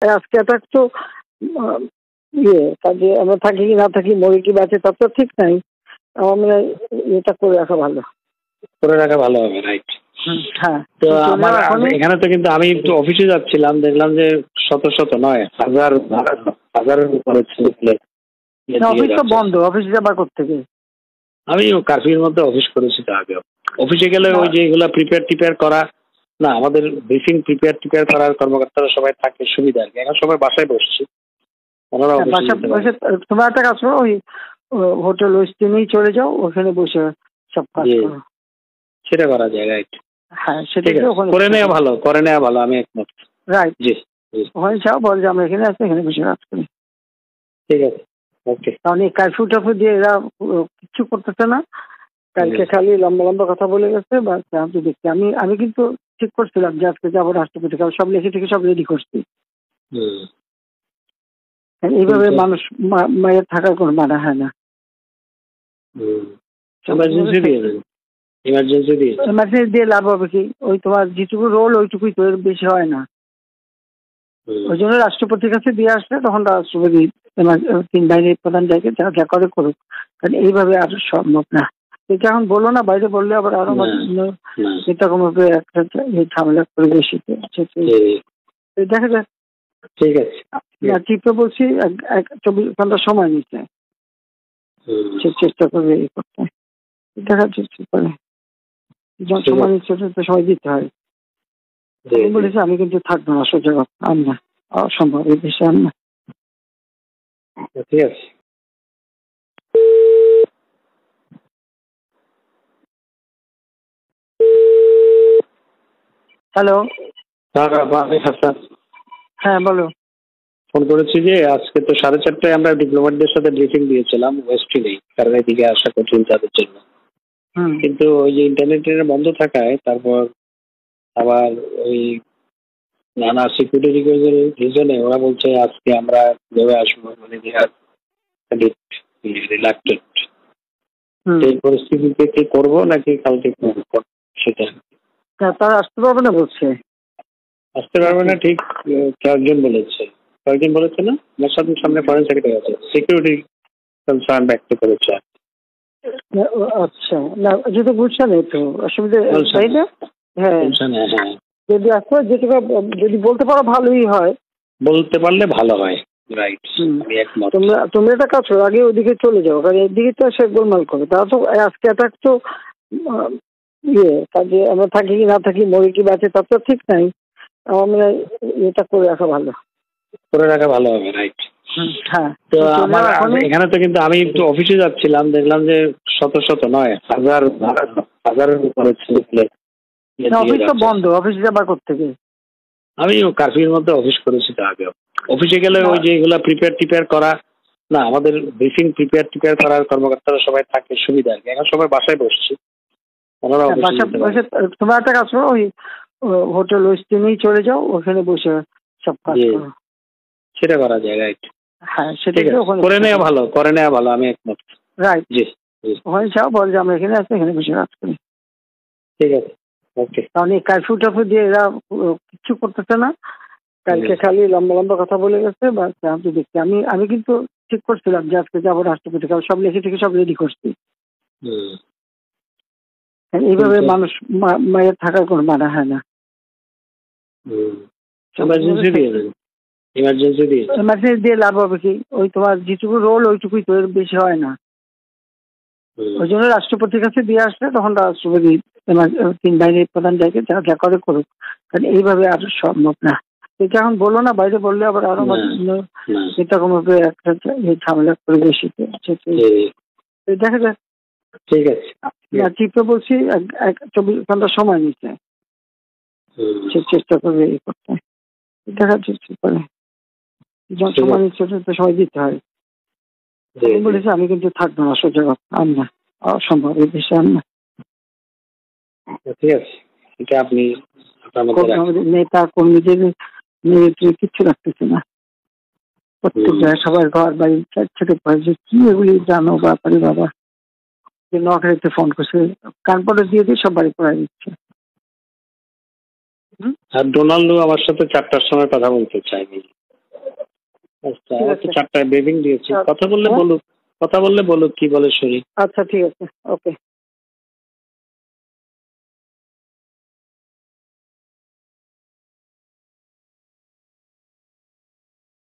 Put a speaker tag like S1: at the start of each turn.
S1: আজকে তো কাজে আমরা থাকি কি না থাকি, মরে কি বাঁচে তার তো ঠিক নাই। আমরা এটা করে রাখা ভালো।
S2: করে রাখা ভালো হবে, রাইট।
S1: হ্যাঁ,
S2: তো আমার এখানে তো কিন্তু আমি একটু অফিসে যাচ্ছিলাম, দেখলাম যে শত শত নয়, হাজারের উপরে
S1: অফিস তো বন্ধ, অফিসে যাবার কোত্থেকে?
S2: আমি কার্ফিউর মধ্যে অফিস করেছি তো আগে। অফিসে গেলে ওই যে এগুলা প্রিপেয়ার করা, না আমাদের ব্রিফিং প্রিপেয়ার করার কর্মকর্তারা সবাই থাকে, সুবিধা আর কি। এখন সবাই বাসায় বসছি,
S1: তোমার একটা কাজ করো, ওই হোটেল ওয়েস্টিনেই চলে যাও, ওখানে বসে সব কাজ করো।
S2: সেটা করা যায়, রাইট।
S1: হ্যাঁ, সেটা
S2: করে নেওয়া ভালো, আমি একমত।
S1: রাইট,
S2: জি,
S1: ওখানে যাও, বল যে আমরা এখানে আছি, এখানে বসে কাজ করি।
S2: ঠিক আছে, ওকে।
S1: কারণ এই কারফিউ টাফিউ দিয়ে এরা কিচ্ছু করতেছে না। কালকে খালি লম্বা লম্বা কথা বলে গেছে, বা দেখছি আমি কিন্তু ঠিক করছিলাম যে আজকে যাবো রাষ্ট্রপতি, কারণ সব লিখে থেকে সব রেডি করছি। এইভাবে মানুষ মায়ের থাকার কোনো মানা হয় না। ইমার্জেন্সি দিয়ে লাভ হবে কি? ওই তোমার যেটুকু রোল ওইটুকুই তো, এর বেশি হয় না। ওই জন্য রাষ্ট্রপতির কাছে দিয়ে আসলে তখন রাষ্ট্রপতি তিন বাহিনীর প্রধান জায়গায় যা করে করুক, কারণ এইভাবে আর সম্ভব না। এটা এখন বললো না, বাইরে বললে আবার আরো এরকম ভাবে একটা ঝামেলা করে বেশি দেখা যাক।
S2: ঠিক আছে,
S1: চিফকে বলছি 24 ঘন্টা সময় নিচ্ছে, সে চেষ্টা করবে এই করতে। দেখা যাচ্ছে করে সময় নিচ্ছে, সময় দিতে হয়। বলেছে আমি কিন্তু থাকবো না, সোজা কথা আর না, অসম্ভব এই দেশে আর না।
S2: ঠিক আছে।
S1: হ্যালো, হ্যাঁ বলো।
S2: ফোন করেছি যে আজকে তো 4:30টায় আমরা ডিপ্লোম্যাটদের সাথে ব্রিফিং দিয়েছিলাম ওয়েস্টে নেই, কারণ এদিকে আসা কঠিন তাদের জন্য। কিন্তু ওই যে ইন্টারনেটের বন্ধ থাকায়, তারপর আবার ওই নানা সিকিউরিটি রিজনে ওরা বলছে আজকে আমরা ভেবে আসবো, মানে রিলাক্টেড। এই পরিস্থিতিতে কি করবো নাকি কালকে করবো সেটা
S1: তারা আসতে পারবে না বলছে।
S2: আসতে পারবে না ঠিক কয়েকজন বলেছে না, আমার সামনে ফরেন সেক্রেটারি আছে, সিকিউরিটি কনসার্ন ব্যক্ত করেছে।
S1: আচ্ছা, না যেহেতু বুঝছে না তো অসুবিধা, তাই না? হ্যাঁ, যদি আসতে যেটুকু যদি বলতে পারো ভালোই হয়,
S2: বলতে পারলে ভালো হয়, রাইট।
S1: তোমরা একটা কাজ করো, আগে ওইদিকে চলে যাও, কারণ এইদিকে তো সে গোলমাল করে। তারা তো আজকে তো কাজে আমরা থাকি কি না থাকি, মরে কি বাঁচে তার তো ঠিক নাই। আমরা এটা করে রাখা ভালো।
S2: করে রাখা ভালো হবে, রাইট।
S1: হ্যাঁ,
S2: তো আমার এখানে তো কিন্তু আমি একটু অফিসে যাচ্ছিলাম, দেখলাম যে শত শত নয়, হাজারের উপরে
S1: অফিস তো বন্ধ, অফিসে যাবার কোত্থেকে?
S2: আমি কার্ফিউর মধ্যে অফিস করেছি তো আগে। অফিসে গেলে ওই যে এগুলা প্রিপেয়ার করা, না আমাদের ব্রিফিং প্রিপেয়ার করার কর্মকর্তারা সবাই থাকে, সুবিধা আর কি। এখন সবাই বাসায় বসছি,
S1: তোমার একটা কাজ করো, ওই হোটেল ওয়েস্টিনেই চলে যাও, ওখানে বসে সব কাজ করো।
S2: সেটা করা যায়, রাইট।
S1: হ্যাঁ, সেটা
S2: করে নেওয়া ভালো, আমি একমত।
S1: রাইট,
S2: জি,
S1: ওখানে যাও, বল যে আমরা এখানে আছি, এখানে বসে কাজ করি।
S2: ঠিক আছে, ওকে।
S1: কারণ এই কারফিউ টাফিউ দিয়ে এরা কিচ্ছু করতেছে না। কালকে খালি লম্বা লম্বা কথা বলে গেছে, বা দেখছি আমি কিন্তু ঠিক করছিলাম যে আজকে যাবো রাষ্ট্রপতি, কারণ সব লিখে থেকে সব রেডি করছি। এইভাবে মানুষ মায়ের থাকার কোনো মানা হয় না। ইমার্জেন্সি দিয়ে লাভ হবে কি? ওই তোমার যেটুকু রোল ওইটুকুই তো, এর বেশি হয় না। ওই জন্য রাষ্ট্রপতির কাছে দিয়ে আসলে তখন রাষ্ট্রপতি তিন বাহিনীর প্রধান জায়গায় যা করে করুক, কারণ এইভাবে আর সম্ভব না। এটা এখন বললো না, বাইরে বললে আবার আরো এরকম ভাবে একটা ঝামেলা করে বেশি দেখা যাক।
S2: ঠিক আছে,
S1: চিফকে বলছি 24 ঘন্টা সময় নিচ্ছে, সে চেষ্টা করবে এই করতে। দেখা যাচ্ছে করে সময় নিচ্ছে, সময় দিতে হয়। বলেছে আমি কিন্তু থাকবো না, সোজা কথা আর না, অসম্ভব এই দেশে আর না।
S2: ঠিক আছে, এটা আপনি
S1: নেতা কর্মীদের কিচ্ছু রাখতেছে না। প্রত্যেকটা সবার ঘর বাড়ি ছেড়ে যে কি এগুলি জানো ব্যাপারে বাবা, নখারিতে ফোন করছে, কানপটে দিয়ে দিয়ে সব বাড়ি পড়াই দিচ্ছে।
S2: আর ডোনাল্ডো আমার সাথে 4টার সময় কথা বলতে চাইনি। আমার তো 4টায় ব্রিফিং দিয়েছি, কথা বললে বলুক কি বলে শরীর।
S1: আচ্ছা ঠিক আছে, ওকে।